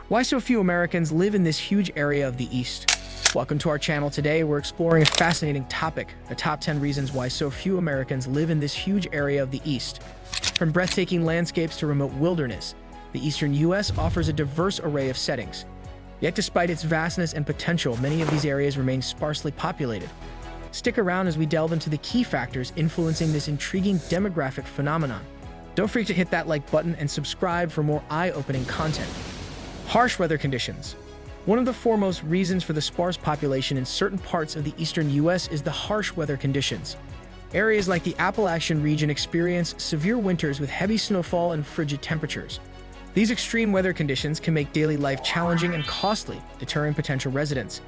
Why so few Americans live in this huge area of the East? Welcome to our channel. Today, we're exploring a fascinating topic, the top 10 reasons why so few Americans live in this huge area of the East. From breathtaking landscapes to remote wilderness, the eastern U.S. offers a diverse array of settings. Yet despite its vastness and potential, many of these areas remain sparsely populated. Stick around as we delve into the key factors influencing this intriguing demographic phenomenon. Don't forget to hit that like button and subscribe for more eye-opening content. Harsh weather conditions. One of the foremost reasons for the sparse population in certain parts of the eastern U.S. is the harsh weather conditions. Areas like the Appalachian region experience severe winters with heavy snowfall and frigid temperatures. These extreme weather conditions can make daily life challenging and costly, deterring potential residents.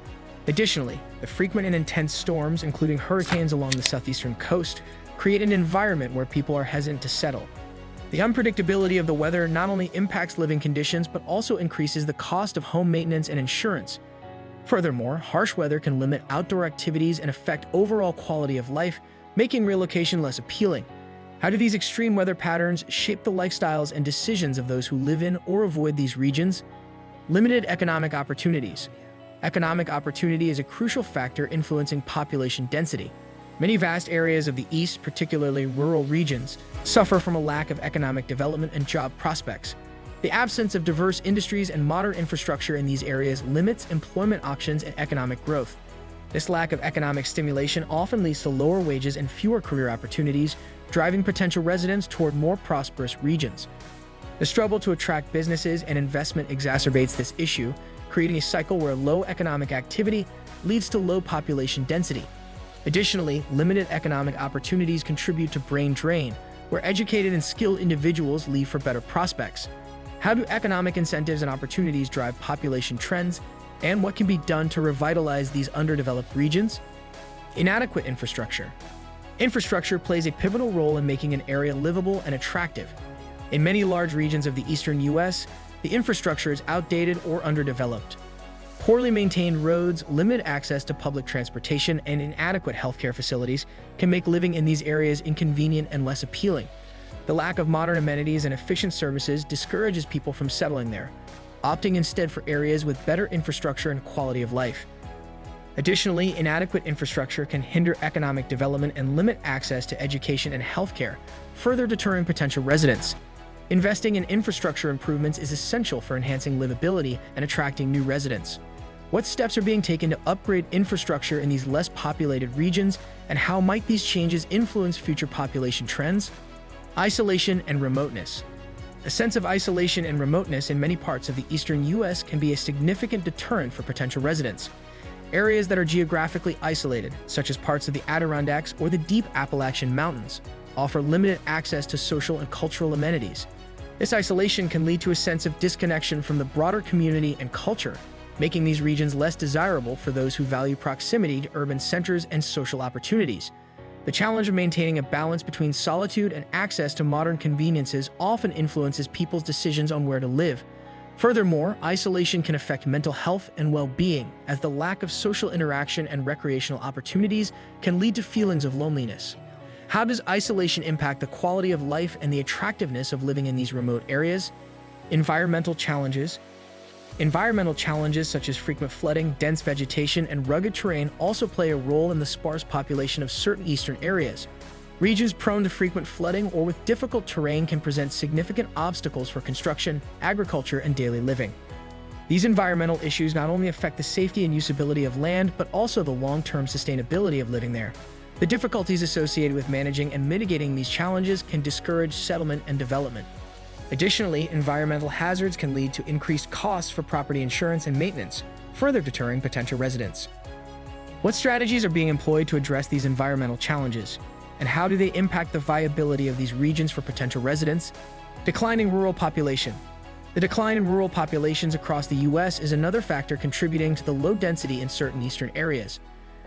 Additionally, the frequent and intense storms, including hurricanes along the southeastern coast, create an environment where people are hesitant to settle. The unpredictability of the weather not only impacts living conditions but also increases the cost of home maintenance and insurance. Furthermore, harsh weather can limit outdoor activities and affect overall quality of life, making relocation less appealing. How do these extreme weather patterns shape the lifestyles and decisions of those who live in or avoid these regions? Limited economic opportunities. Economic opportunity is a crucial factor influencing population density. Many vast areas of the East, particularly rural regions, suffer from a lack of economic development and job prospects. The absence of diverse industries and modern infrastructure in these areas limits employment options and economic growth. This lack of economic stimulation often leads to lower wages and fewer career opportunities, driving potential residents toward more prosperous regions. The struggle to attract businesses and investment exacerbates this issue, creating a cycle where low economic activity leads to low population density. Additionally, limited economic opportunities contribute to brain drain, where educated and skilled individuals leave for better prospects. How do economic incentives and opportunities drive population trends, and what can be done to revitalize these underdeveloped regions? Inadequate infrastructure. Infrastructure plays a pivotal role in making an area livable and attractive. In many large regions of the eastern U.S., the infrastructure is outdated or underdeveloped. Poorly maintained roads, limited access to public transportation, and inadequate healthcare facilities can make living in these areas inconvenient and less appealing. The lack of modern amenities and efficient services discourages people from settling there, opting instead for areas with better infrastructure and quality of life. Additionally, inadequate infrastructure can hinder economic development and limit access to education and healthcare, further deterring potential residents. Investing in infrastructure improvements is essential for enhancing livability and attracting new residents. What steps are being taken to upgrade infrastructure in these less populated regions, and how might these changes influence future population trends? Isolation and remoteness. A sense of isolation and remoteness in many parts of the eastern U.S. can be a significant deterrent for potential residents. Areas that are geographically isolated, such as parts of the Adirondacks or the deep Appalachian Mountains, offer limited access to social and cultural amenities. This isolation can lead to a sense of disconnection from the broader community and culture, making these regions less desirable for those who value proximity to urban centers and social opportunities. The challenge of maintaining a balance between solitude and access to modern conveniences often influences people's decisions on where to live. Furthermore, isolation can affect mental health and well-being, as the lack of social interaction and recreational opportunities can lead to feelings of loneliness. How does isolation impact the quality of life and the attractiveness of living in these remote areas? Environmental challenges. Environmental challenges such as frequent flooding, dense vegetation, and rugged terrain also play a role in the sparse population of certain eastern areas. Regions prone to frequent flooding or with difficult terrain can present significant obstacles for construction, agriculture, and daily living. These environmental issues not only affect the safety and usability of land, but also the long-term sustainability of living there. The difficulties associated with managing and mitigating these challenges can discourage settlement and development. Additionally, environmental hazards can lead to increased costs for property insurance and maintenance, further deterring potential residents. What strategies are being employed to address these environmental challenges, and how do they impact the viability of these regions for potential residents? Declining rural population. The decline in rural populations across the U.S. is another factor contributing to the low density in certain eastern areas.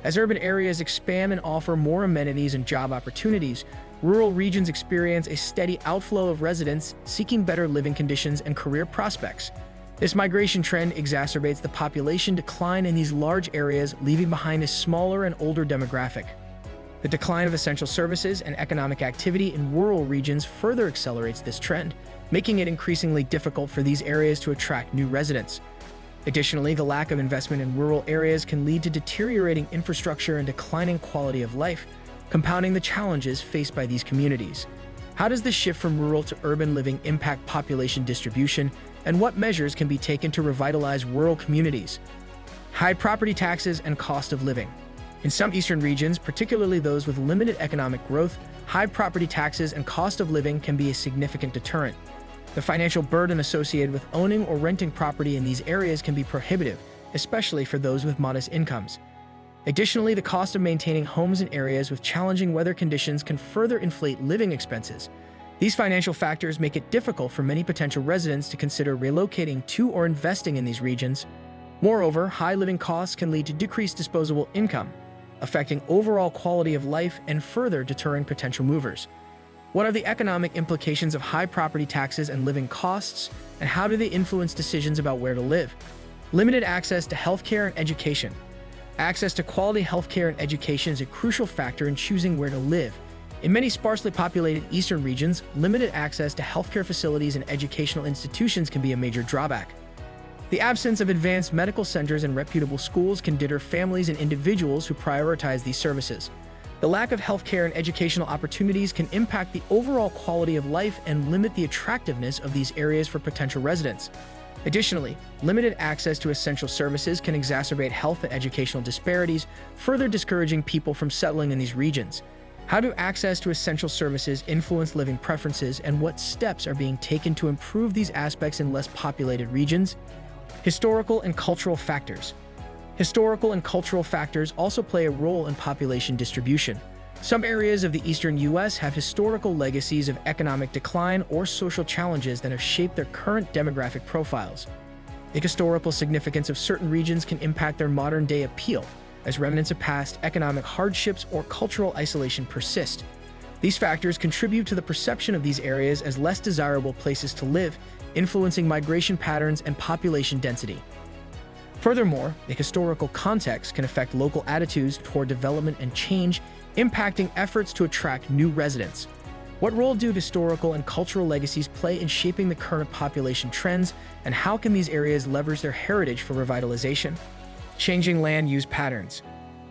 As urban areas expand and offer more amenities and job opportunities, rural regions experience a steady outflow of residents seeking better living conditions and career prospects. This migration trend exacerbates the population decline in these large areas, leaving behind a smaller and older demographic. The decline of essential services and economic activity in rural regions further accelerates this trend, making it increasingly difficult for these areas to attract new residents. Additionally, the lack of investment in rural areas can lead to deteriorating infrastructure and declining quality of life, compounding the challenges faced by these communities. How does the shift from rural to urban living impact population distribution, and what measures can be taken to revitalize rural communities? High property taxes and cost of living. In some eastern regions, particularly those with limited economic growth, high property taxes and cost of living can be a significant deterrent. The financial burden associated with owning or renting property in these areas can be prohibitive, especially for those with modest incomes. Additionally, the cost of maintaining homes in areas with challenging weather conditions can further inflate living expenses. These financial factors make it difficult for many potential residents to consider relocating to or investing in these regions. Moreover, high living costs can lead to decreased disposable income, affecting overall quality of life and further deterring potential movers. What are the economic implications of high property taxes and living costs, and how do they influence decisions about where to live? Limited access to healthcare and education. Access to quality healthcare and education is a crucial factor in choosing where to live. In many sparsely populated eastern regions, limited access to healthcare facilities and educational institutions can be a major drawback. The absence of advanced medical centers and reputable schools can deter families and individuals who prioritize these services. The lack of healthcare and educational opportunities can impact the overall quality of life and limit the attractiveness of these areas for potential residents. Additionally, limited access to essential services can exacerbate health and educational disparities, further discouraging people from settling in these regions. How do access to essential services influence living preferences, and what steps are being taken to improve these aspects in less populated regions? Historical and cultural factors. Historical and cultural factors also play a role in population distribution. Some areas of the eastern U.S. have historical legacies of economic decline or social challenges that have shaped their current demographic profiles. The historical significance of certain regions can impact their modern-day appeal, as remnants of past economic hardships or cultural isolation persist. These factors contribute to the perception of these areas as less desirable places to live, influencing migration patterns and population density. Furthermore, the historical context can affect local attitudes toward development and change, impacting efforts to attract new residents. What role do historical and cultural legacies play in shaping the current population trends, and how can these areas leverage their heritage for revitalization? Changing land use patterns.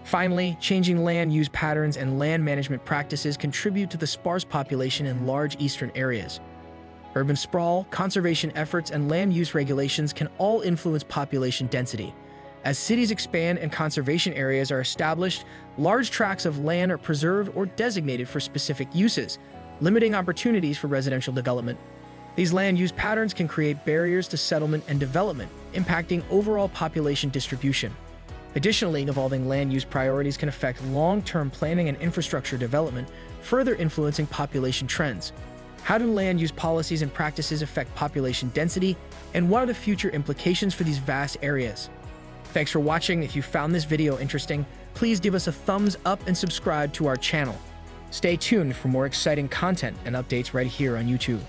Finally, changing land use patterns and land management practices contribute to the sparse population in large eastern areas. Urban sprawl, conservation efforts, and land use regulations can all influence population density. As cities expand and conservation areas are established, large tracts of land are preserved or designated for specific uses, limiting opportunities for residential development. These land use patterns can create barriers to settlement and development, impacting overall population distribution. Additionally, evolving land use priorities can affect long-term planning and infrastructure development, further influencing population trends. How do land use policies and practices affect population density, and what are the future implications for these vast areas? Thanks for watching. If you found this video interesting, please give us a thumbs up and subscribe to our channel. Stay tuned for more exciting content and updates right here on YouTube.